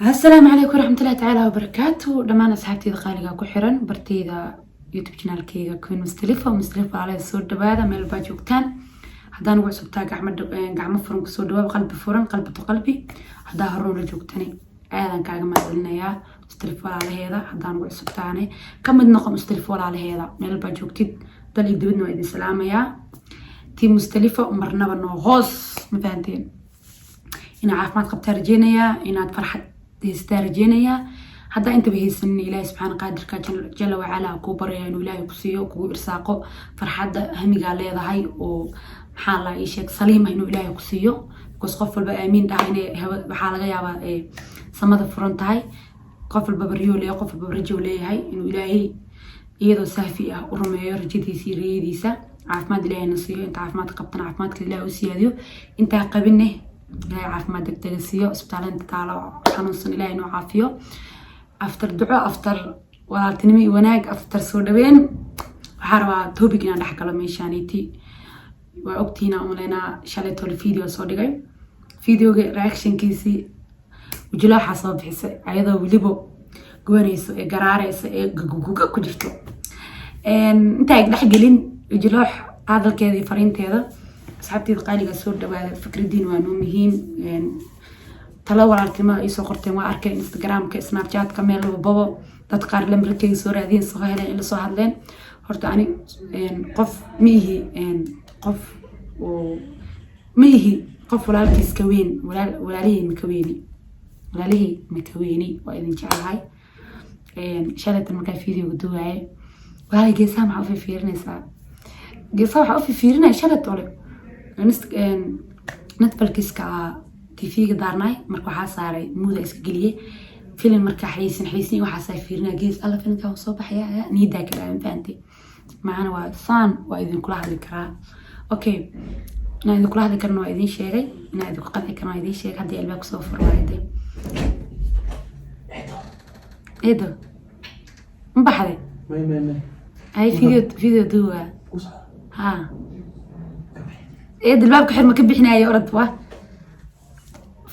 السلام عليكم ورحمة الله تعالى وبركاته. دمان أصحابتي قالقة كحرن برتيدا يوتيوب channel كيغا كوين مستلفة على الصور دبادة ميل باجوكتان هدان وعصب تاق أحمد قعمة فرن كسور دباب قلب فرن قلبي هدا هرون رجوكتاني آذان كاقا مازلنا يا مستلفة على هذا هدان وعصب تاني كم نقم مستلفة على هذا ميل باجوكتين دالي دبدنا وإذن سلامة يا تي مستلفة ومرنا بنو غوص مفانتين إن عافمات قبتها رجينيا إن فرحت تسترجينيا حتى أنت بهيسن إلهي سبحانه قادر جل وعلا كوبر يعني إلهي كسيو كو إرساقه فرحت همي قال لي هاي وحال الله إيشك سليمة إنه إلهي كسيو كوس قفل بأمين ده هنا بحال غيابة سماد فرنت هاي قفل ببريولي قفل ببرجولي هاي إنه إلهي يدو سافية ورمي رجتي سيري ديسا عافمات إلهي نصيو أنت عافمات قبطنا عافمات إلهي وسياديو أنت قبلنه إلهي عافمات دكتاقسيو اسبتالين تتعالى حنوصن إلهي إنو عافيو أفتر دعاء أفتر والتنمي وناك أفتر سودوين وحاروا توبيك إنا نحكا لميشانيتي وأكتينا أملينا شاليتو الفيديو صوديقاي فيديو رياكشن كيسي وجلاحة صوب حسي عيضا وليبو قوانيسو قراريسو قوقوقا كجفتو انتاك دحقلين وجلاح هذا الكيدي فرينتي هذا أصحابتي القالقة سود وهذا فكر الدين وانوميهين تلوى الارتماء يسو قرتين واركي انستغرام كي سناب شات كميل وبابا دادقار لمركي سوري هذين صغيرين اللي سو هادلين هورتاني قف ميهي قف ميهي قف ولالكي سكوين ولاليه مكويني وإذن جعل هاي شالت المكان فيديو قدوعي وهاي قيسا مع أوفي فيرنيسا قيسا مع أوفي فيرنا شالت أولي نتفلكيس كا تيفيga daarnay marka waxa saaray muuda iska galiye filim marka xaysin waxa saay fiirna gees alla filimka soo baxaya niida kala infaanti maana waa saan waa idin kula hadli karaa okay ina idin kula hadli karno waa idin sheegay ina idin ku qanci karno waa idin sheegay hadii albaabka soo furwaayday eedo mbaxday may ay video duwa ha eedo albaabka xir ma ka bixinaayo orad waa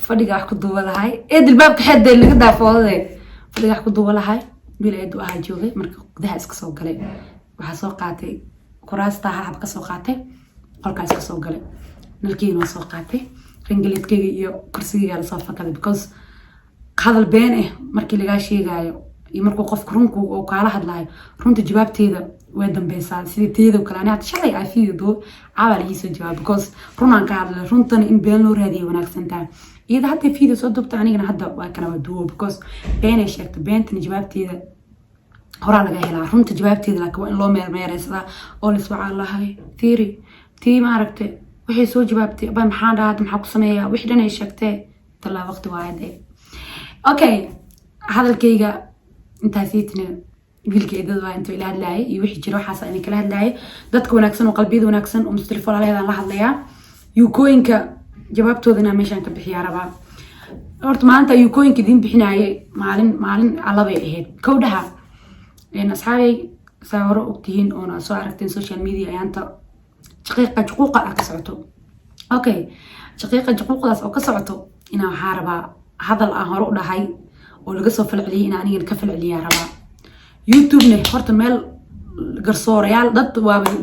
fadhiga wax ku duuba lahay dilbaabka xeed laga daafooday fadhiga wax ku duuba lahay bileed waxa joogay marka gudaha iska soo galay waxa soo qaatay kuraasta hab ka soo qaatay qolkaas ka soo galay nalkiina soo qaatay ringaledkayga iyo kursiga la soo fakaday because hadal been markii laga sheegayo iyo markuu qofku runku oo kala hadlayo runta jawaabteeda way dambaysaa sidii teedo kala anaad shalay afiido awal yiso jawaab because runan ka hadlay runtan in been loo raadiyo wanaagsan tahay إذا حتى فيديو صدقت أنا جنا هذا وكنا بدوه because بين الشرط بين تنجبابتي ذا هرا لقى هلا رنت جبابتي ذا كوين الله ما يرسل أول سبحان الله هاي ثيري تي ما عرفت وحي سو جبابتي بام حادات محق سمية وحدنا الشرطة طلع وقت واحد أوكي هذا الكيجا أنت هسيتني بالكيد ذا أنتوا إلى هاللاي يوحي جروح حاسة إني كله هاللاي ضدك ونكسن وقلبي ونكسن ومستلفون على هذا الله هاللاي يكوينك jawaabtoodana meeshan ka bixiyaa rabaa horta maanta ay kooyinka idin bixinaayay maalin alabay ahayd kowdaha asxaabay saawaro ogtihiin oo soo aragteen social media ayaanta shaqiiqa ka socoto okay shaqiiqadaas oo ka socoto inaa waxaa rabaa hadal aan hore u dhahay oo laga soo falceliyay inaan aniga ka falceliyaa rabaa youtube-ne horta meel garsoorayaal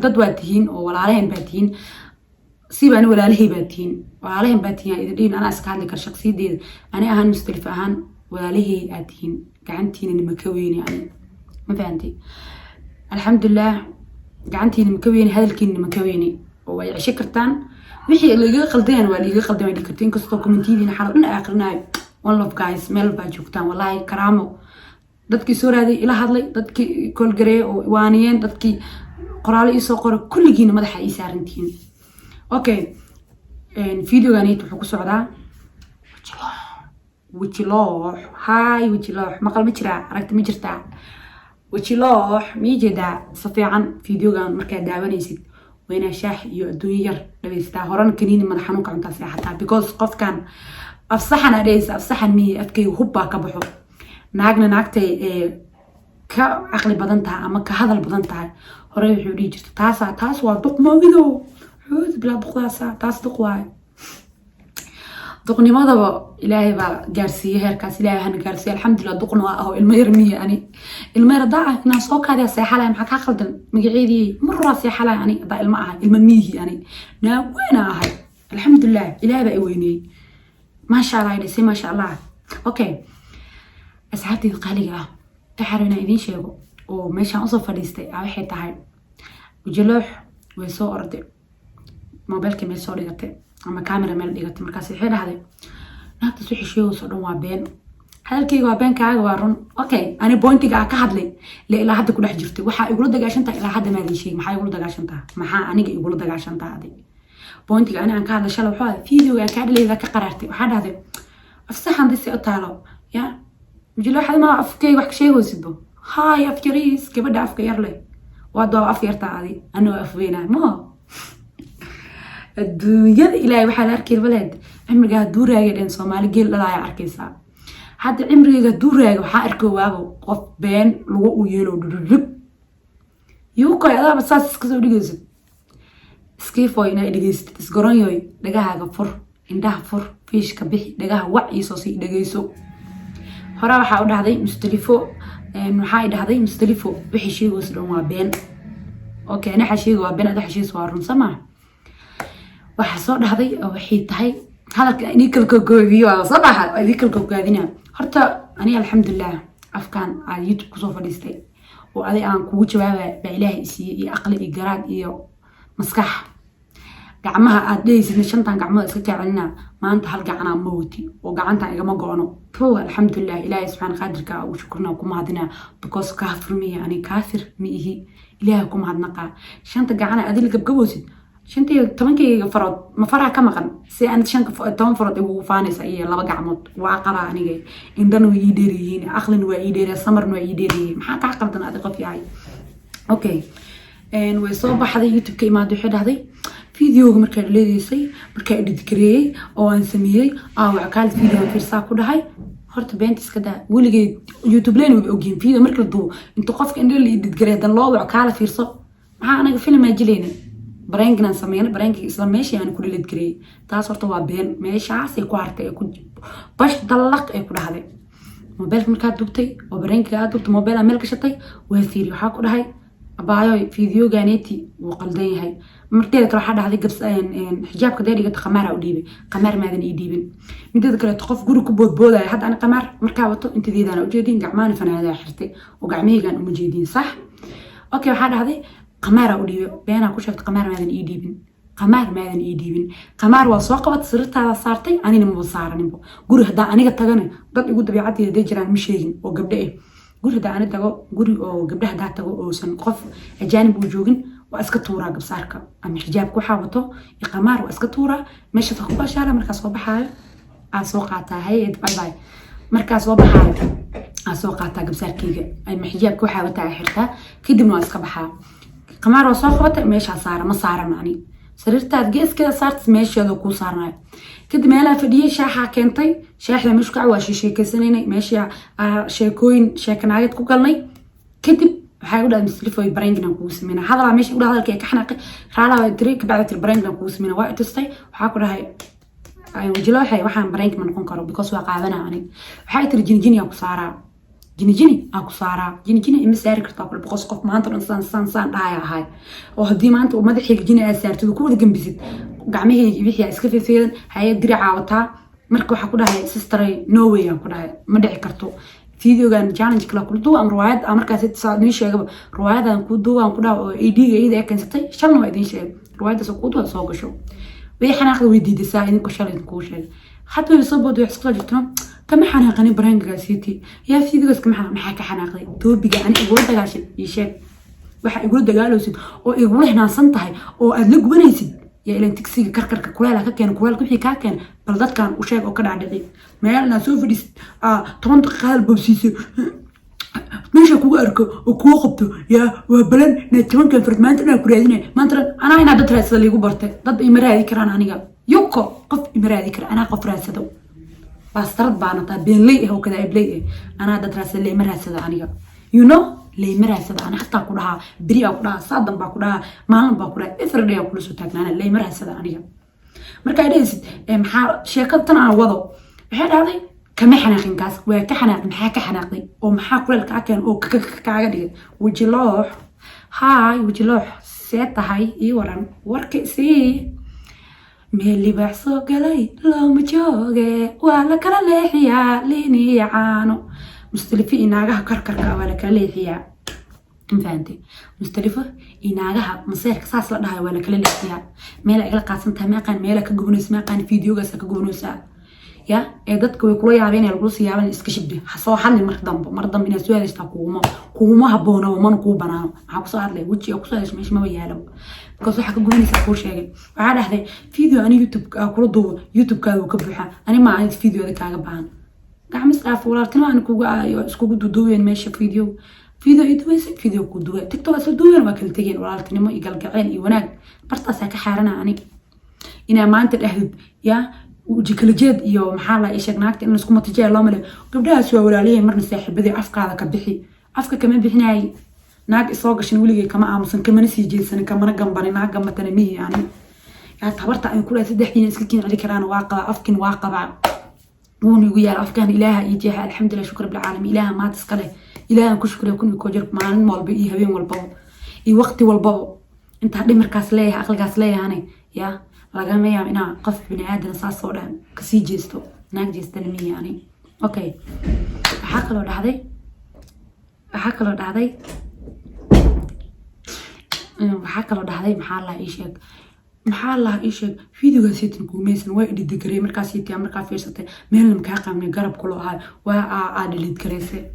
dad waa tihiin oo walaalaheen baa tihiin سيباني ولا لهي باتين وعليهم باتين إذا دين أنا أسكت لك الشخصية دي أنا أهان مستلفة أهان ولا لهي آتين قعنتين إني مكوين يعني ما فهمتي الحمد لله قعنتين مكوين هذا الكين مكويني وشكرتان وحي اللي قلدين واللي قلدين اللي كرتين قصتو كومنتي دي نحرقنا آخرنا one love guys ميل باجوكتان والله كرامو dadkii soo raaday ila hadlay dadkii kol garee oo waaniyeen dadkii qoraal ii soo qoro kulligiina madaxa ii saarantiin اوكي الفيديو غانيت wuxuu ku socdaa wajiloox hay wajiloox maqal ma jira aragti ma jirta wajiloox miijada safiican fiidiyogan marka daawanaysid wayna shaax iyo adduun yar dhaweystaa horan kaniini madax xanuunka cunta seexataa because qofkan afsaxan adeys afsaxan mi afkay hubba ka baxo naagtay ka aqli badan tahay ama ka hadal badan tahay hore wuxuu dhigi jirta taas waa duq moogido عود بلا بخلاصة تصدق واي دقني ما ضبا إلهي بقى جارسية هيركاس إلهي هن جارسية الحمد لله دقنوا أهو الميرمية يعني المير ضاع ناس صوك هذا سيحلا محك خلدن مقعيدي مرة سيحلا يعني ضاع الماء المميه يعني نا وين هاي الحمد لله إلهي بقى ويني ما شاء الله يدسي ما شاء الله أوكي أصحابتي القليلة تحرنا إذين شيء وماشي أصف فريستي أو حتى هاي وجلوح ويسو أرضي موبايلك ميل سو dhigate ama camera meel dhigate markaas waxay dhahday naagta soo xishiyo soo dhan waa been hadalkayga waa been kaaga waa run okay ani pointiga ka hadlay ilaa hadda ku dhex jirtay waxa igula dagaashantaa ilaa hadda ma idin sheegay maxay igula dagaashantaa maxaa aniga igula dagaashantaa adi pointiga ani aan ka hadlay shalay waxa video-ga ka dhaleeda ka qaraartay waxa dhahday afsaxan disi u taalo ya mujilo waxa ma afkay wax ka sheegaysido haay afjariis gabadha afka yar leh waa doo af yartaa adi anoo afweena ma الدنيا إلهي وحال أركي البلد عمري قاعد دور راجع لأن صومالي جيل لا يعركي صار حتى عمري قاعد دور راجع وحاركه وابو قف بين لو ويلو درب يوكا هذا بس كذا وديجز سكيفو هنا ديجز تسقران يوي لقاها قفر عندها فر فيش كبيح لقاها وعي صوصي ديجيسو هرا وحاول هذا مستلفو محايد هذا مستلفو بحشي وصلوا ما بين أوكي أنا حشي وبين هذا حشي صار سمع waxa soo dhahday waxay tahay hadalka inii kalka goobiyo sabaxa inii kalka goobina horta ani alxamdulillah afkaan aan youtube ku soo fadhiistay oo aday aan kugu jawaabay ba ilaahay isiiyay iyo aqli iyo garaad iyo maskax gacmaha aad dheeysid shantan gacmood iska kaacinaa maanta hal gacan aan mooti oo gacanta igama goono to alxamdulillah ilaahay subhanahu qadirka oo shukrna ku mahadina because kaafir mi yani kaafir miihi ilaahay ku mahadnaqa shanta gacan adil gabgaboosid شنتي تمنكي فرض ما فرع كم قن سي أنا شنك تمن فرض يبغوا فانيس أيه لبق عمود وعقرة أنيجي إندن ويديرين أخلن ويدير سمر ويديرين محاك عقلتنا هذا قفي عاي أوكي إن ويصوب هذا يوتيوب كي ما دوحد هذا فيديو مركا ليدي سي مركا إدكري أو أنسميه أو عقال فيديو في ساكو ده هاي هرت بنتس كده ولقي يوتيوب لين وبيجين فيديو مركا دو أنتو قفك إن اللي إدكري ده الله وعقال في صب أنا فيلم أجليني برانكنا سمينا برانك إسلام ماشي يعني كل اللي تقري تاصرت وابين ماشي عسى كوارت يكون باش طلق يكون هذا موبايل مركات دوبتي وبرانك دوبت موبايل أمريكا شطي وهالثيري وحاكو هاي أبايو فيديو جانيتي وقلدي هاي مرتين كل حدا هذي قبس حجاب كده اللي قد قمارة أوديبي قمار ما ذني يديبن متى ذكر تقف جورك بود بودا حد أنا قمار مركبته أنت ذي أنا وجدين قعمان فأنا هذا حرتي وقعمي كان مجيدين صح أوكي وحدا هذي قمار أوديبي بينا كل شفت قمار ما ذني يديبن قمار ما ذني يديبن قمار وساقبت صرت على صارتي أنا نمو صار نمو جوري هدا أنا قد تجاني ضد يقول بيعطي دجران مشيين وقبل إيه guri hada aan tago guri oo gabdhaha daa tago oo san qof ajaanib u joogin waa iska tuuraa gabsaarka ama xijaab ku xawato iqamaar waa iska tuuraa meesha ta ku bashaara markaas soo baxaayo aan soo qaataa hay'ad bye bye markaas soo baxaayo aan soo qaataa gabsaarkayga ay xijaab ku xawataa xirtaa kadibna waa iska baxaa iqamaar waa soo qabata meesha saara ma saaran ani sariirtaad geeskeeda saartas meesheeda ku saarnaayo kadib meelaha fadhiyay shaaxa keentay shaaxda meesha ka cawaashay sheekaysanay meesha sheekooyin sheekanaayad ku galnay kadib waxay u dhahay mislifay branding ku sameeyay hadalka meesha u dhahay halkay ka xanaaqay raalaha direk bacda branding ku sameeyay waa tustay waxa ku dhahay ay wajilo waxaan branding ma noqon karo because waa qaadana ani waxay tir jinjin ku saaraa jinjini aku saara jinjini imisaari kartaa kul boqos qof maanta san dhahay oo hadii maanta uu madaxiga jini ay saartay ku wada gambisid gacmahayga wixii iska fiifiyeen hay dirica wata marka waxa ku dhahay sister no way aan ku dhahay ma dhici karto videogan challenge kala ku duu am riwaayad markaas idin sheegay riwaayadan ku duu aan ku dhahay oo ID-ga iyada ay keensatay shalna waa idin sheegay riwaayadaas ku duu soo gasho way xanaaqda way diidisaa in ku shalay ku sheegay حتى يصبوا ده يحصل جتنا كم حناقني برانج سيتي يا سيدي بس كم حكى حناقني تو بيجي أنا يقول ده عشان يشاف واحد يقول ده قالوا سيد أو يقول إحنا صنطه أو أدلق بنيسيد يا إلى تكسي كركر كولا كان كولا كل شيء كان بلدات كان وشاف أو كان عددي ما يلا سوف ديس طنط قلب بسيسي ماشي كوجا أركو وكوجا قبته يا وبلن نتمنى كان فرد ما أنت أنا كريدني ما أنت أنا هنا ضد رأس اللي جوبرته ضد إمرأة ذكران عنيقة يوكو قف إمرأة ذكر أنا قف رأس هذا بس ترد بعنا بين ليه هو كذا إبليه أنا ضد رأس اللي إمرأة هذا عنيقة you know ليه إمرأة هذا أنا حتى أقولها بريء أقولها صادم بقولها مالن بقولها إفرد ليه أقول سوتك أنا ليه إمرأة هذا عنيقة markaa dhehaysid maxaa sheekada tan aan wado waxay dhahday kama xanaaqin kaas waa ka xanaaqin maxaa ka xanaaqday oo maxaa kuleel kaa keen oo kaaga dhigay wajiloox haay wajiloox see tahay ii waran warka isii meel libaax soo galay looma jooge waa la kala leexiyaa liiniya caano mustalifi inaagaha karkarka waa la kala leexiyaa فهمتي مستلفة إناجها مصير كساس لا ده ولا كل الاختيار مالا إغلق قاسم تما كان مالا كجبنوس ما كان فيديو جالس كجبنوسا يا إدت كوي يعبين الجلوس يعبين إسكشبده حصو حل مرضم من السؤال يستقوم كوما هبونا وما نكوبنا عكسو هذا وجهي عكسو إيش مش ما بيعلم كوسو حق جبنوس أقول شيء وعاد هذا فيديو أنا يوتيوب كل ضو يوتيوب كذا وكبحة أنا ما عندي فيديو ذاك عجبان قاعد مسألة ولا تنا أنا كوجا دوين ماشي فيديو يدويس فيديو كودوي تيك توك سدوين ما كل تجين ولا تنمو يقلقعين يوناك برتاسا كحارنا أني إنا ما أنت الأهد يا وجي كل جد يو محلا إيش ناكت إنه سكوم تجي الله مله قبلها سوى ولا عليه مرة ساحب بدي أفكار هذا كبحي أفكار كمان بحناي ناك إصاق شنو لقي كمان عمصن كمان سيجي سنة كمان جنبني ناك جنب تنمية يعني تبرت أن كل هذا دحين سكين على كران واقع أفكن واقع وني ويا أفكان إله يجيها الحمد لله شكر بالعالم إله ما تسكله إلهي كشكر يكون يكوجر معن مال بيجي هبين والبو وقتي والبو أنت هذي مركز ليه عقل قاس ليه يعني يا لقى يا أنا قف بني آدم صار صورة كسي جيستو ناك جيستلمي يعني أوكي حكى له هذي حكى له هذي محل إيش فيديو قصيتن كوميسن وايد الدكري مركز يتيا مركز فيرسته مهل مكاقة من الجرب كله هاي وعاد اللي تكريسه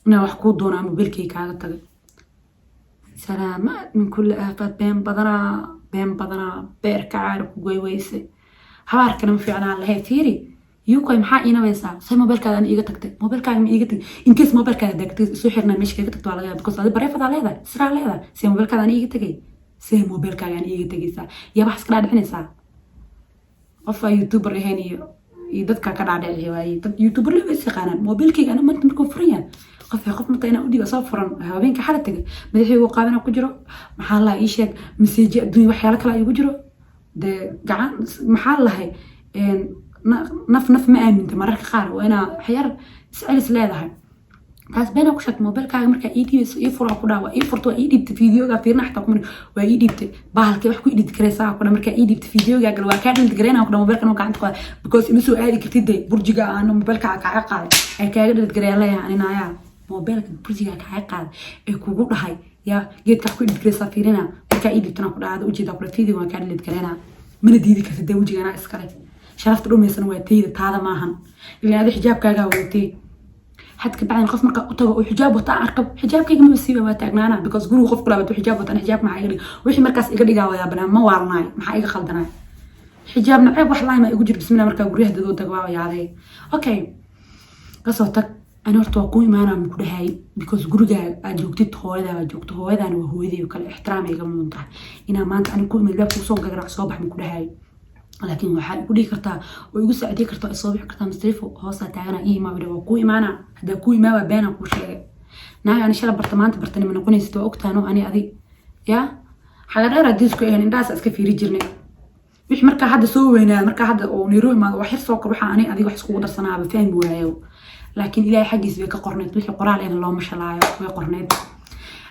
أنا وحكود دونا موبيلكي كاغا تغي سلامات من كل آفات بين بدنا بيرك عارف ويسي حوارك أنا مفيعنا على هاي تيري يوكو محا إينا ويسا سي موبيلك أنا إيغا تكتك موبيلك أنا إيغا تكتك إن كيس موبيلك أنا دكتك سوحرنا مشكا تكتو على غير بكوز هذا بريفض على هذا سرع على هذا سي موبيلك أنا إيغا تكي سي موبيلك أنا إيغا تكي سا يا بحث كلا دحني سا قفا يوتيوبر هاني يددك كلا دحني واي يوتيوبر لي بس قانان موبيلك أنا ما نكون فريان قف متينا ودي صفرا هابينك حالتك مدحي وقابنا كجرو maxaa la ii sheeg message adduun waxyaalo kale ay ugu jiro de gacan maxaa la hay naf ma aaminta mararka qaar waa ina xayar iscelis leedahay taas been ku sheegto mobilkaaga marka ii furo ku dhaawa ii furto ii dhibta fiidiyoga fiirna xataa kuma waa ii dhibta bahalkii wax ku edit kareysaa ku marka ii dhibta fiidiyoga gal waa ka dhint gareena ku mobilkan oo gacanta ku because imisoo aadi kartid burjiga aan mobilkaaga ka qaaday ay kaaga dhint gareeyaa aninaaya موبايلك برجع كعقاد كوجو رهاي يا جيت كحكي دكريسا فيرنا كايد تنا كل هذا وجي دكتور فيديو ما كان اللي تكلنا من ديدي كفدا وجي أنا إسكالي شرفت رومي سنواتي هذا معهم اللي هذا حجاب كاجا وتي حتى بعدين خف مركب أطوى وحجاب وتعرقب حجاب كي ما بيصير وتعجنا أنا بيكوز جرو خف كلا بتو حجاب وتأنا حجاب مع عيلي وإيش مركز إيجا ديجا ويا بنا ما وارناي مع إيجا خلدنا حجاب نعيب وحلاي ما يجوجر بسم الله مركب جريه دو تجوا ويا عليه أوكي قصتك أنا أرتوقي ما أنا مكره هاي because جرجع أجوكتي هذا أنا وهودي وكل احترامي قبل منطقة إنا ما أنت أنا كل من لعب وصون قدر صباح مكره هاي لكن وحال بدي كرتا ويقول سعدي كرتا الصباح كرتا مستريف وخاصة تعانا إيه ما بدي وقوي معنا هذا كوي ما بينا كل شيء ناي أنا شال برطمان من أكون يستوى أكتانو أنا أذي يا حاجة غير الديسكو يعني الناس أسكفي رجلني مش مركا حد سوينا مركا حد ونيروي ما وحير سوق روحه أنا أذي وحس قدر صناعة بفهم بوايو لكن إلهي حقيس بيك قرنيت وحي قرال إن الله مش لاعب وقرنيت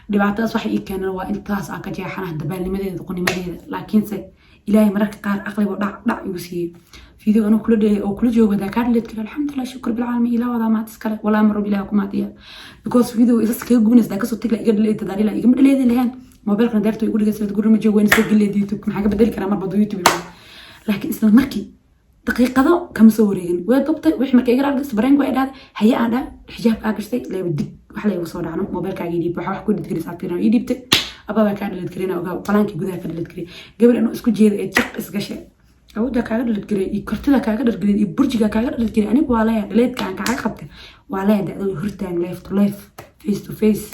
دبعتها صح إيه كان هو انتهاس أكجي حنا دبال لمدة تقولي مدة لكن سي إلهي مرك قار أقلي ودع يوسي فيديو أنا كل ده أو كل جواب ده كان لتكلم الحمد لله شكر بالعالمين إله وضع ما تسكله ولا مر بلاكم ماتيا because فيديو إذا سكيل جونس ده كسر تقلق يقدر ليه تداري لا يقدر ليه اللي هن ما بالك ندرتو يقول لك تقول ما جوين سجل لي يوتيوب كم حاجة بدل كلام برضو يوتيوب لكن إسلام مركي دقيقة كم صورين ويضبط وإيش مركي يقرأ القصة برينج واحد هذا هي أنا حجاب أقصي لا بدي وحلا يوصل عنه موبايل كعيدي بروح كل تقري ساعتين يدي بت أبغى كان اللي تقرينا أو فلانك جودها كان اللي تقري قبل إنه اسكت جيد اتشق اسقشة أو ده كان اللي تقري يكرت ده كان اللي تقري يبرج كان اللي تقري أنا بوالله ليت كان كعقبته وعلاه ده هرتان لايف تو لايف فيس تو فيس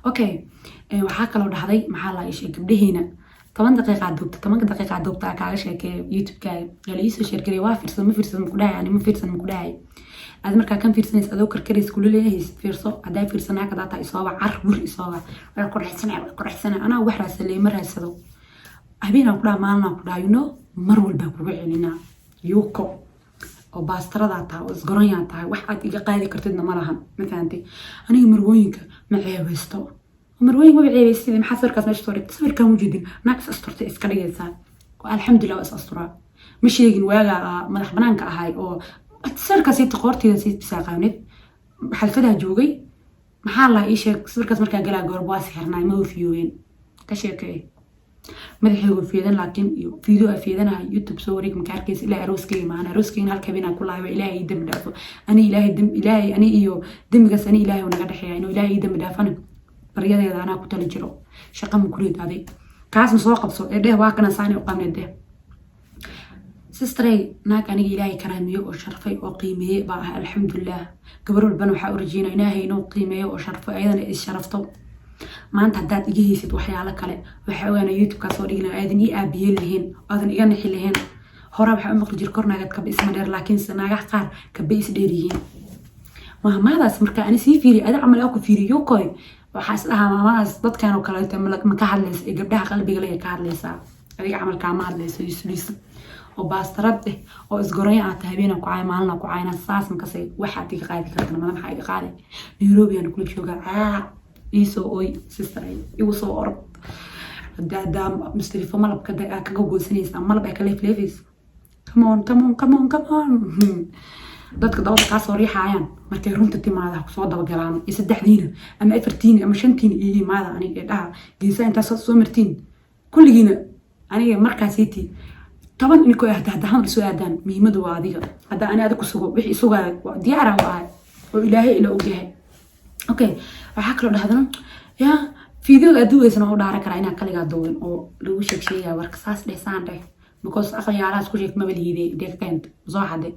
أوكي وحكى لو ده هذي محل إيش قبله هنا 10 دقيقة عدوبت 8 دقيقة عدوبت كعاش كي يوتيوب كاي قال يسوي شركة وافرس ما فرس مكوداي يعني ما فرس مكوداي هذا مركا كان فرس ناس أدو كركريس كل اللي هي فرصة عدا فرسنا كذا تا إصابة عرف بور إصابة ولا كل حسنة أنا وحرة اللي مرة سدو أبينا كلا مالنا كلا marwal baa kugu celinaa yuuko oo baastaradaa tahay oo isgaranyaa tahay wax aad iga qaadi kartidna ma lahan ma fahantay aniga marwooyinka ma ceebeysto marwooyinka ma ceebeystay maxaa sawirkaas meesha soo dhigtay sawirkaan wujidin naag is asturtay iska dhigaysaa alxamdulillah is asturaa ma sheegin waagaa madax banaanka ahay oo sawirkaas iyo qoorteeda si bisaaqaanid xalfadaha joogay maxaa la ii sheeg sawirkaas markaa galaa goor waa sixirnay ma oofiyeen ka sheekay madaxaygu fiidan laakiin iyo video fiidanaha YouTube soo wareeg markaa arkaysa ilaa arooskayga maana arooskayga halka bina ku lahayo ilaahay dambi dhaafo ani ilaahay ani iyo dambigaas ani ilaahay naga dhaxeeyo inuu ilaahay dambi dhaafana baryadeeda anaa ku tali jiro shaqo ma kuleed aday kaas ma soo qabso ee dheh waa kana saani u qabnay sisteray naag aniga ilaahay karaamiyo oo sharfay oo qiimeeyay baa alxamdulillah gabar walbana waxa u rajeynaa ilaahay inuu qiimeeyo oo sharfay ayadana is sharafto maanta hadaad iga haysid waxyaalo kale waxa weeyaan YouTube-ka soo dhigna aadan ii aabiyeen lahayn aadan iga nixi lahayn hore waxa u maqli jir kornaagad ka bisma dheer laakiin sanaaga qaar ka bis dheer yihiin maamaadaas marka ani sii fiiri ada amal aku fiiriyo koy waxa islaha maamaadaas dadkan oo kale ma ka hadlaysa ee gabdhaha qalbiga leh ka hadlaysa adiga amalka ma hadlaysa isliis oo baastarad oo isgoray aad habeen ku ay maalna ku ayna saas ma kasay waxa tiga qaadi kartaa ma maxay iga qaaday Nairobi aan kula joogaa iso oy sister igu soo orod dada mustalifa malabka ka gogosanaysa malab ay kale flavors come on dadka dawada ka soo riixayaan markay runta timaada ku soo daba galaan saddexdiina ama afartiin ama shantiin iyo imaada aniga dhaha geesa inta soo martiin kulligiina aniga markaas tii طبعا إنكوا هدهان سؤالان مهمة وعادية هذا أنا هذا كسوق وحي سوق ديارة وعاد وإلهي إلى أوجه أوكي وحكروا هذا يا فيديو أدوه إذا هو دارك رأينا كلي قدوين أو لو شيء وركساس لسان ده because أخي على سكوجك ما بليه ده كنت زاحدة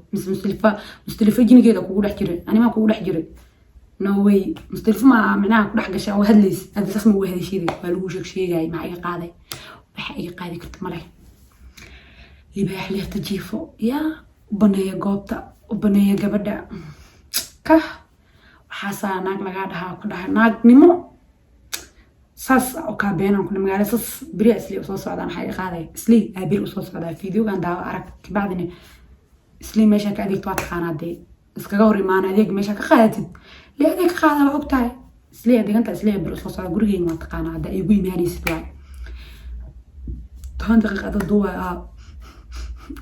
مستلفة جيني كده كودا حجرة أنا ما كودا حجرة no way مستلفة ما معناه كودا حاجة شيء وهدليس هذا اسمه وهذا شيء فلو شيء جاي مع أي قاعدة بحقيقة قاعدة كنت ملاه يبقى ليه تجيفو يا بنيه قوبتا وبنيه قبدا كه وحاسا ناق لقادها كلها ناق نمو ساس اوكا بينا كنا مقالة ساس بريع اسلي وصوص عدان حاجة قادة اسلي ابير وصوص عدان فيديو كان داو عرق بعدين اسلي ميشا كاديك توات خانات دي اسكا قوري مانا ديك ميشا كخادتد ليه ديك خادة وعبتاي اسلي ديك انت اسلي ابير وصوص عدان قرقين ما تقانا دا يقوي مهاري ستواي طهان دقيقة دوا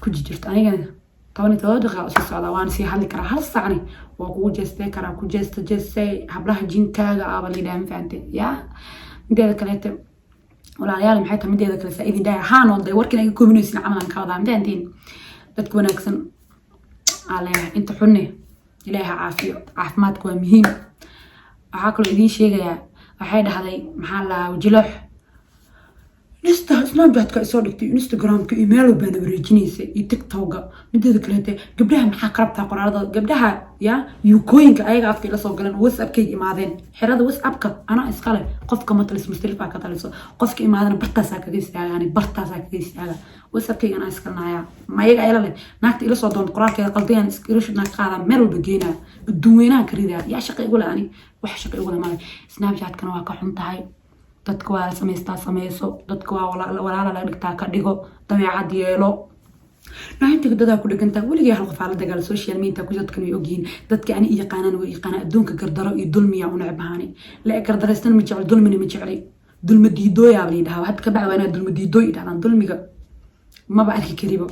كنت جرت أنا طبعاً تلاقي أساس على وان سي حد كره هالصعني وأقول جستة كره كنت جستة حبلها جين كذا قبل يدام فهمت يا مدة كلمة ولا عيال محيطها مدة كلمة إذا ده هانو ده وركنا يكون منو يصير عملا كذا مدة أنتين بتكون أحسن على أنت حنة إليها عافية عافمات كوا مهم أحاكل إذين شيء يا أحد هذا محل وجلح سناب شات كايسو dhigtay Instagram ka email baan wareejinaysa iyo TikTok mideeda kaleete gabdhaha maxaa qarabta qoraalada gabdhaha ya yuukooyinka ayaga afkay la soo galeen WhatsApp kay imaadeen xirada WhatsApp ka ana iskale qofka matlis mustalifa ka taliso qofka imaadana bartaasa kaga istaagaan bartaasa kaga istaaga WhatsApp kay ana iskalnaya ma ayaga ay la leh naagta ila soo doon qoraalkeeda qaldayaan screenshot na qaada meel walba geena dadweynaha karida ya shaqo igu laani wax shaqo igu laani Snap Chat kana waa ka xun tahay dadka waa sameystaa sameyso dadka waa walaala la dhigtaa ka dhigo dabeecad yeelo naxinta dadka ku dhiganta waliga hal qof ala dagaal social media ku dadkan way ogyihiin dadka ani yaqaanaan way yaqaan adduunka gardaro iyo dulmiya una cibaani la gardareystan ma jecel dulmina ma jecel dulma diidooya bali dhaha had ka bacwana dulma diidooy dhahan dulmiga ma ba arki karibo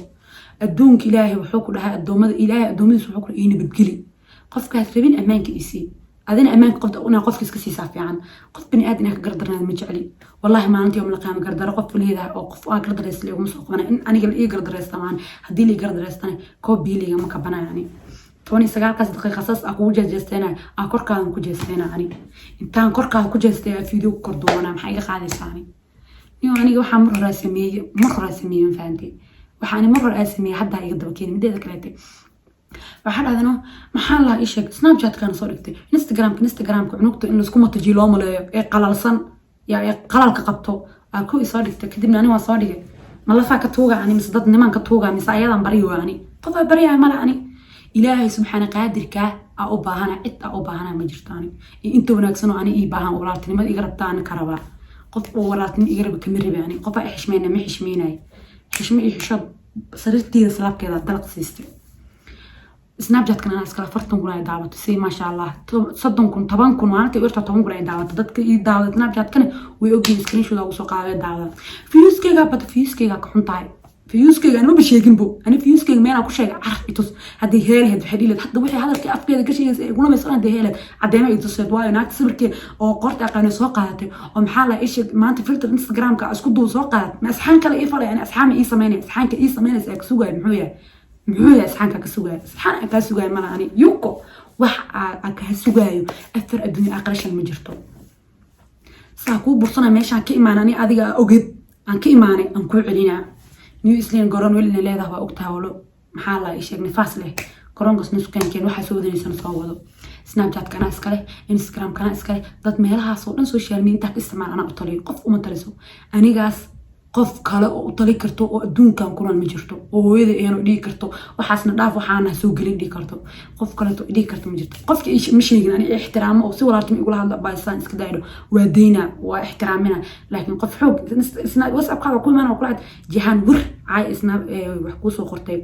adduunka ilaahay wuxuu ku dhahay adoomada ilaahay adoomadiisu wuxuu ku inay badgeli qofkaas rabin amaanka isii أذن أمان قفت أنا قف كيس صافي عن قف بني آدم قدرنا المجعلي والله ما أنت يوم القيامة قدر قف لي ذا أو قف قدر يسلي ومسوق أنا أنا قال إيه قدر يستمان هدي لي قدر يستاني كوبي لي يوم كبنا يعني توني سجال قصد دقيقة خصص أقول جستنا أكور كان كجستنا يعني إنتان كور كان كجستنا فيديو كردونا محيي خالص يعني يعني وحمر رسمي مر رسمي فهمتي وحاني مر رسمي حد يقدر كين مدة ذكرتي waxaan aadano maxaan la isheeg Snapchat kana soo dhigtay Instagram ku cunugto in isku mataji loo maleeyo ee qalalsan yaa ee qalalka qabto aan ku soo dhigtay kadibna ani waa soo dhigay ma la faaka tuuga ani mis dad niman ka tuuga mis ayadan bariyo ani qofka bariya ma laani ilaahay subhana qaadirka aa u baahana cid aa u baahana ma jirtaan inta wanaagsan oo ani ii baahan walaaltinimada iga rabtaan karaba qof oo walaaltin iga rab kamir rabani qof ay xishmeena ma xishmeenay xishme iyo xishab sariirteeda salaabkeeda dalaq siistay snapchat kana ana iskala 40 kun ay daawato si ma sha Allah 30 kun 10 kun waana tii 10 kun ay daawato dadka ii daawada snapchat kana way ogeen screenshot ugu soo qaaday daawada fiyuskeyga bad fiyuskeyga ka xuntahay fiyuskeyga anuma bisheegin bo ani fiyuskeyga meena ku sheegay caraf itus hadii heelheed xidhiilad hadda wixii hadalkii afkeeda ka sheegaysa iguna meesaan hadii heelad cadeema itusad waayo naagta sawirkee oo qorta aqaan soo qaadatay oo maxaa la isha maanta filter Instagram-ka isku duu soo qaadat ma asxaan kale ii falay ani asxaan ii sameeyay asxaanka ii sameeyay ka sugay muxuu yahay asxaanka ka sugay asxaan ka sugay ma ani yuko wax ka sugaayo afar adduunyo aqrashan ma jirto saa ku bursana meeshaan ka imaanani adiga ogid aan ka imaanay aan ku celinaa New Zealand goron weli leedahay waa ogtaawlo maxaa la ii sheegnay faas leh korongas nuskan waxa soo wadanaysan soo wado Snapchat kana iskale Instagram kana iskale dad meelahaas oo dhan social media ka isticmaalana u taliyo qof uma taliso anigaas qof kale oo u tali karto oo adduunkan kulan ma jirto oo hooyada ayaan dhigi karto waxaasna dhaaf waxaana soo galin dhigi karto qof kale oo dhigi karto ma jirto qofka ma sheegin ani ixtiraamo oo si walaaltimo igu hadla baaysan iska daaydo waa deena waa ixtiraamina laakiin qof xoog WhatsApp ka ku imaan oo kula jihan wir ay isna wax ku soo qortay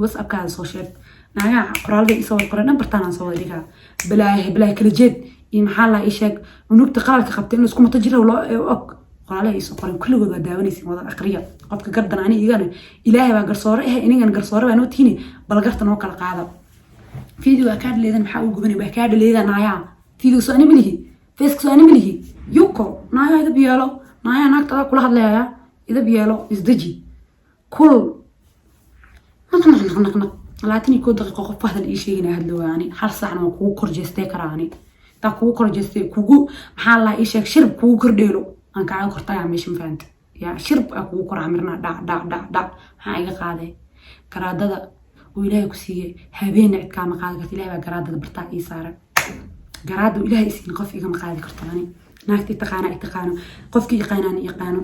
WhatsApp ka soo sheeg naga qoraalada isoo qoran nambartaan soo wadiga bilaa kala jeed in maxaa la ii sheeg unugta qalaalka qabtay in isku mata jira oo qoraalada isoo qoran kulligood waa daawanaysiin wada aqriya qofka gardan ani igana ilaahay baa garsoore inigan garsoore baa noo tiini bal gartan oo kala qaada video ka leedan maxaa uu gubanay baa ka leedan naaya video soo ani milihi Facebook soo ani milihi yuko naaya ida biyalo naaya naagta kula hadlayaya ida biyalo isdaji kul نق لاتني كود دقيقة قف هذا الإشي هنا هذا يعني حرص عنا كوو كرجستي كراني تا كوو كرجستي كوو محل إيشك شرب كوو كرديلو أنا كعاو كرتاي عميش مفهمت يا شرب كوو كر عمرنا دا هاي قاعدة كرادة وإلهي كسيه هبين عد كام قاعدة إلهي كرادة برتاع إيسارة كرادة وإلهي إسين قف إيجا مقاعدة كرتاني ناكتي تقانا قف يقانو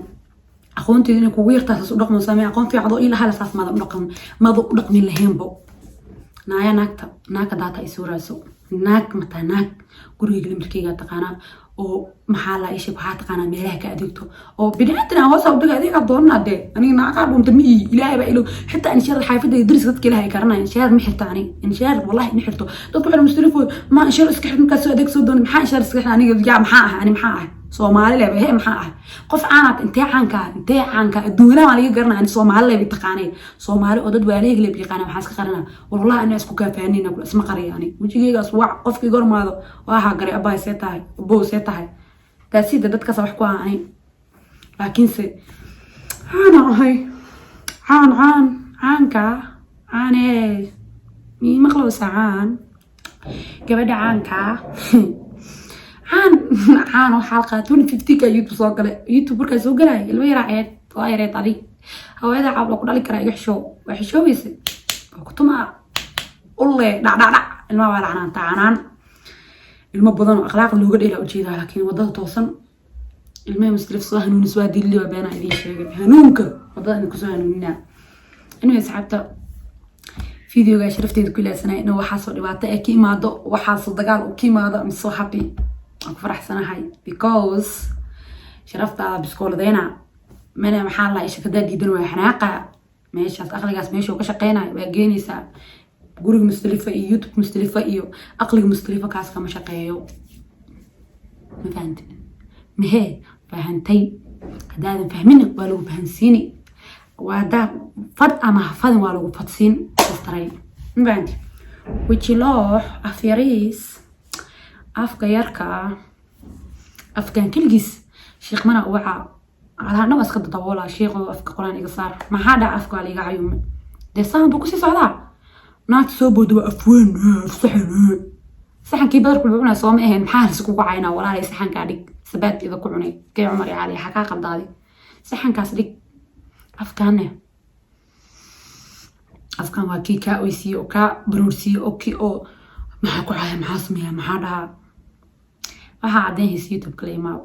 أخوانتي إنك ويرتاح تصدق مسامع أخوان في عضو إلا هذا صاف ما ضق من لهم بو نايا ناك داتا إسورة سو ناك متى ناك قريق المركيجا تقانا أو محلا إيش بحال تقانا ميلاه كأديكتو أو بدأتنا وصل بدك أديك الضرنا ده أنا ناقد ومتمي إلهي بقيله حتى إنشار الحافظ يدرس قد كلها يكرنا إنشار محرت عني إنشار والله محرته تطلع على مستلفه ما إنشار اسكحت مكسر أديك سودون محا إنشار اسكحت أنا يا محاها أنا محاها Soomaali leeyahay hay maxaa ah qof aanad intee caanka adduunka ma laga garnaa in Soomaali leeyahay taqaanay Soomaali oo dad waaleeg leeyahay yaqaan waxa iska qarana wallahi ana isku kaafaanina kula isma qariyani wajigeygaas waa qofkii gormaado waxa garay abay seetahay boo seetahay taasida dadka wax ku aanay laakiin se ana ahay caanka mi maqlo saan gabadha caanka عان وحلقة 2050 كيوتيوب صاقلة يوتيوب بركة صاقلة اللي يراعي طايرة طريق هو هذا عبد الله كذلك رأي وحشو يصير كنت ما والله دع الموال عنان تعنان المبضن أخلاق اللي هو قد إلى وجهها لكن وضعت توصل المهم مستلف صاه هنون سوادي اللي وبينا هذه الشيء هنونك وضعت إنك سواه هنوننا إنه يسحبت فيديو جاي شرفتي كل سنة إنه وحصل لبعته كي ما ضو وحصل دجال وكي ما ضو مش so happy أنا فرح سنة هاي because شرفت على بسكول دينا من محل إيش كده جدا وحناقة ماشي أخلي جالس ماشي وكشقينا بجيني سا جورج مستلفة يوتيوب مستلفة إيو أقلي مستلفة كاس كم شقيو ما فهمت مهي فهمتي هذا فهمني ولو فهمسيني وهذا فد أما فد ولو فدسين استري ما فهمت وتشلوح أفيريس أفكا يركا أفكان كل جيس شيخ منا وعى على نوع أسقط طوالة شيخ أفكا قرآن إقصار ما حدا أفكا لي عيوم ده صان بكوسي صعدا نات سوبو دو أفوين صحن كي بدر كل بقولنا صوم إهن حارس كوكو عينا ولا لي صحن كاديك سبات إذا كوعني كي عمري علي حكا قبضادي صحن كاسديك أفكانه أفكان واكي كا أويسي أو كا برورسي أو كي أو maxaa ku caaya maxaa sameeyaa maxaa dhaha waxa cadeen his YouTube kale imaa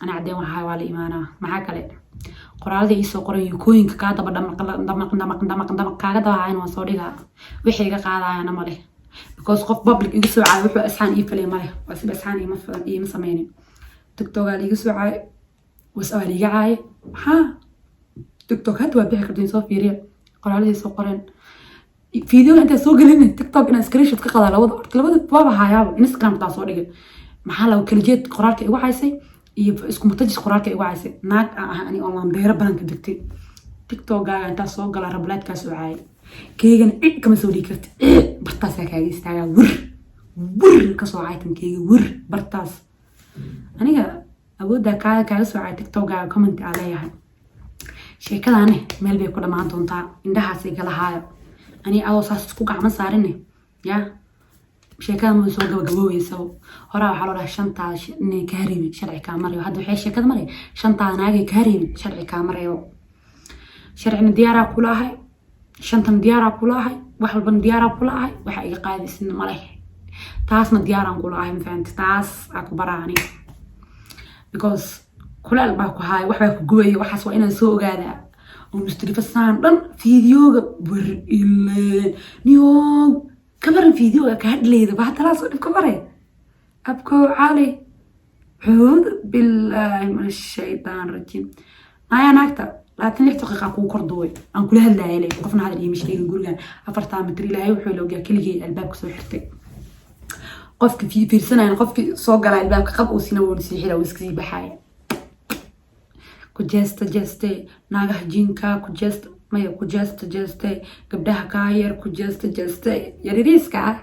ana cadeen waxa waa la imaanaa maxaa kale qoraalada ii soo qoray yukooyinka ka daba dhamaq kaaga dabacayn waan soo dhigaa wixii iga qaadayana ma leh because qof public iga soo caay wuxuu asxaan ii falay ma leh waa si asxaan ii sameeyay TikTok aa iga soo caay WhatsApp aa iga caay ha TikTok had waa bixi kartiin soo fiiriya qoraalihii soo qoreen فيديو انت سو قلنا تيك توك انا سكرين شوت كقدا لبد بابا هاياب انستغرام تا سو دغ maxaa lagu kala jeed qoraalka igu caysay iyo isku mutajis qoraalka igu caysay naag ani online beero badan ka digtay tiktok ga inta soo gala rablaadka soo caay keegan cid kama soo dhigi kartid bartaas kaaga istaaga wir ka soo caaytan keega wir bartaas aniga awooda kaaga soo caay tiktok ga comment aleeyahay sheekadaane meel bay ku dhamaan doontaa indhahaas ay kala haayo ani adoo saas isku gacmo saarine ya sheekada ma soo gabagaboweyso hore waxa loo dhahay shanta inay ka haribin sharci ka marayo hadda waxay sheekada maray shanta naagay ka haribin sharci ka marayo sharcina diyaara ku lahay shantan diyaara ku lahay wax walba diyaara ku lahay waxa iga qaadisna malay taasna diyaaran ku lahay fahant taas aku baraani because kulal baa ku haay wax baa ku gubay waxaas waa inaan soo ogaada ومستريفسان دن فيديو بر إلين نيو كبر الفيديو كهاد ليدا بعد ثلاث صوت كبره أبكو علي عود بالله من الشيطان الرجيم أنا نكتب لكن ليك تحقيق أكو كردوي أنا كل هذا اللي وقفنا هذا اللي مش ليه نقول يعني أفرت عم تري لهاي وحلو جا كل جي الباب كسر حرتي قفك في سنة يعني قفك صوق على الباب قب وسنة ونسيح لو نسكتي بحاي كجست ناقة جينكا كجست ما كجست قبلها كاير كجست يعني ريسكا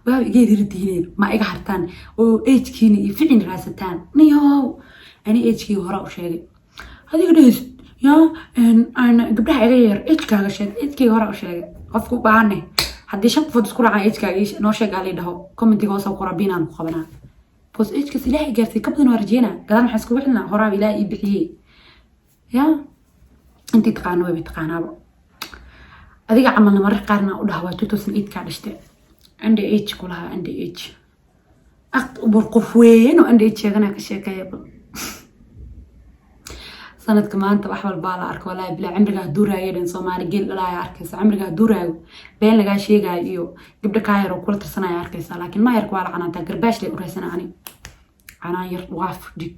باب يجي يردينين ما إيجا حرتان أو إيش كيني يفعل راستان نيو أنا إيش كي هراء شيء هذه قديش يا أنا قبلها غير إيش كاغا شيء إيش كي هراء شيء قفكوا بعاني حد يشك فوتس كل عن إيش كاغيش نوشك عليه ده كومنتي قوسا وقرابينا مقابلنا بس إيش كسلاحي قرتي قبل نورجينا قدام حسكوا إحنا هراء بلاقي بحيه يا أنت تقانوا بتقانوا أذيك عملنا مرة قارنا وده توتوسن إيد كارشته عندي إيش كلها عندي إيش أكبر قفوين وعندي إيش أنا كشيء كيبل سنة كمان تبع حول بالا أرك ولا بلا عمرك هدورة يدين صومالي جيل لا ياركس عمرك هدورة بين لقى شيء جايو قبل كاير وكل ترسنا ياركس لكن ما يركوا على عنان تقرباش لي ورسنا أنا يرواف جد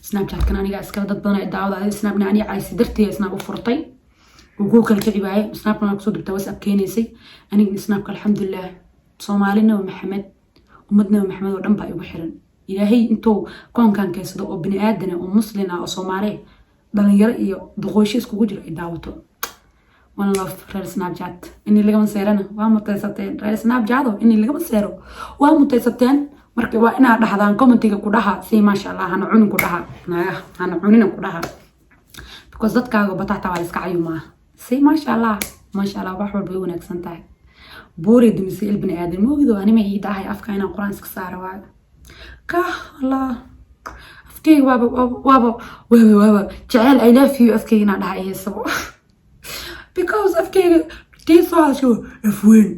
سناب شات كان أنا أسكر ضد بنا الدعوة هذا سناب أنا عايز درتي سناب وفرطي وجوجل كذي باي سناب أنا أقصد بتوسع كينيسي أنا سناب الحمد لله صومالنا ومحمد ومدنا ومحمد ودم باي وبحرن إلهي أنتو كون كان كيس ضو بني آدنا ومسلنا وصومالي بل يرأي ضغوشيس كوجر الدعوة وانا لف رأي سناب شات إني اللي قام سيرنا وامتيستين رأي سناب شاتو إني اللي قام سيرو وامتيستين markii waa inaad dhahdaan commentiga ku dhaha si ma sha Allah hana cunin ku dhaha hana cunina ku dhaha because dadkaaga bataata waa iska cayuma si ma sha Allah wax walba way wanaagsan tahay buuri dumise ibn aadam moogido ani ma ii dahay afka inaan quraan iska saaro waa ka Allah afkay waaba jacayl I love you afkay inaan dhahay heesabo because afkay tiisoo soo afween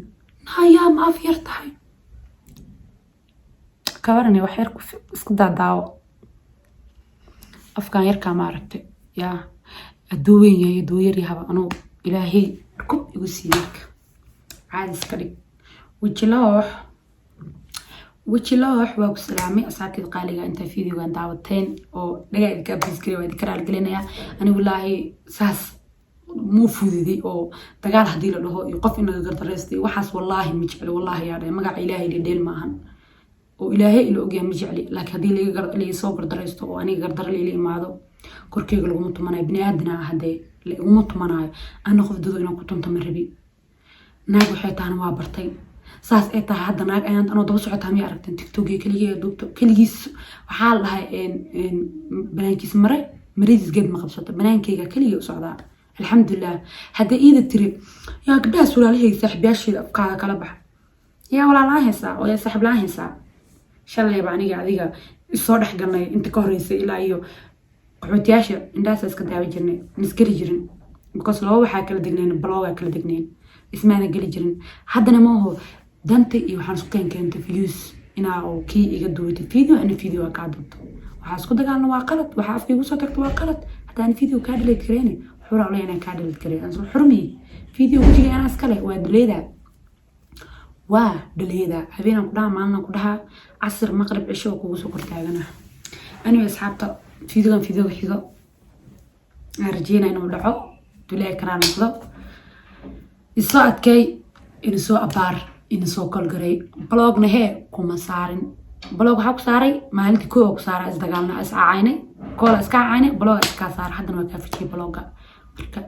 haya ma afyartahay كورني وحير اسكدا داو أفكار يركا ما عرفت يا الدوين يا دويري هذا أنا إلهي ركب يوسيك عاد سكري وجلاح وبسلامي أساتذ قالي أنت فيديو عن دعوتين أو لقى الكابس كري وذكر الجلنا يا أنا والله ساس مو فودي أو تقال هدي له يقف إنه قدر رستي وحس والله مجعل والله يعني ما قاعد إلهي لديل معهن وإلهي إلو أجي مجعلي لكن هذه اللي صوب قدرته وأنا قدر لي معه كركي يقولوا مطمئن ابن أدنى هذا اللي مطمئن أنا خفت إنه كنت متمربي ناقو حيتان وابرتين ساس إيتا هذا ناق أنا دوس عتام يعرفتن تكتوكي كليه دوبتو كليس وحال لها إن بنانكيس مريض قد ما قبصته بنانكيga كليه صعدا الحمد لله هذا إيد تري يا قداس ولا ليه سحب ياشي أفكار كلا بح يا ولا لا هسا ولا سحب لا هسا شلي بعني قاعدية الصورح قلنا أنت كهريسة إلى أيو قعدتياشة الناس اسكتها بجرني نسكري جرن بقص لو واحد كلا دقنين بلاوة كلا دقنين اسمعنا قلي جرن حدنا ما هو دانتي وحنسكين كانت فيوس إنا أو كي يقدوا الفيديو أنا فيديو قاعدته وحاسكو ده قالنا واقلت وحافي وصوتك واقلت حتى أنا فيديو كاد اللي تكريني حور علي أنا كاد اللي تكريني أنصر حرمي فيديو وجي أنا أسكله ودليدا ودليدا هبينا كلها معنا كلها عصر مغرب عشاء وكوسو كرتاغنا أنا وأصحابته فيديو حيقة رجينا إنه دعو تلاقي كران نقض isoo adkay inisoo abaar inisoo kolgaray blogna hee kuma saarin blog waxaa ku saaray maalintii koo ku saaray isdagaalna is cacaynay koola iska cacaynay blog iska saar haddana waa kaa fijiyay blogga marka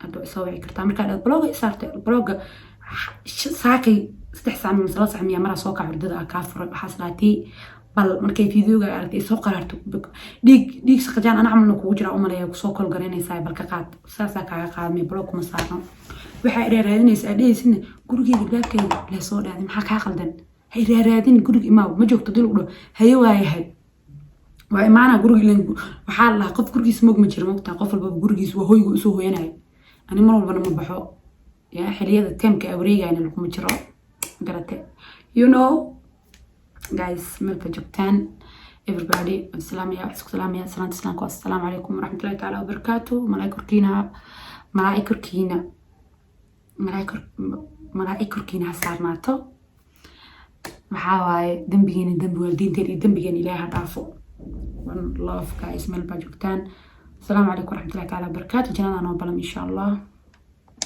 hadda soo wici kartaa markaa dad blogga isaartay blogga saakay 3 saac min 3 saac mara soo ka hurdada ka furay waxaas laatii bal markay fiidiyoga aragtay soo qararto dhiig saqajaan ana camalna kugu jira umaleeyo ku soo kol garanaysaa balka qaad saasa kaaga qaadmay blog kuma saarno waxa raadinaysaa dheeysina gurigeyga baabkeyga la soo dhaaday maxaa ka qaldan hay raadin guriga imaa ma joogto dil u dho hayo waayahay waa imaana guriga ilan waxaa la qof gurigiisa moog ma jiro moogta qof walba gurigiisa waa hoygu soo hooyanay ani mar walba ma baxo ya xiliyada tamka awreegayna lagu jiro garate you know guys ملك جبتان everybody السلام يا عسكم سلام يا سلام تسلمكم السلام عليكم ورحمة الله تعالى وبركاته ملائكة كينا صارناتو محاواي دنبيين دنب والدين تري دنبيين إليها ضعفو one love guys ملك جبتان السلام عليكم ورحمة الله تعالى وبركاته جنانا نوبلم إن شاء الله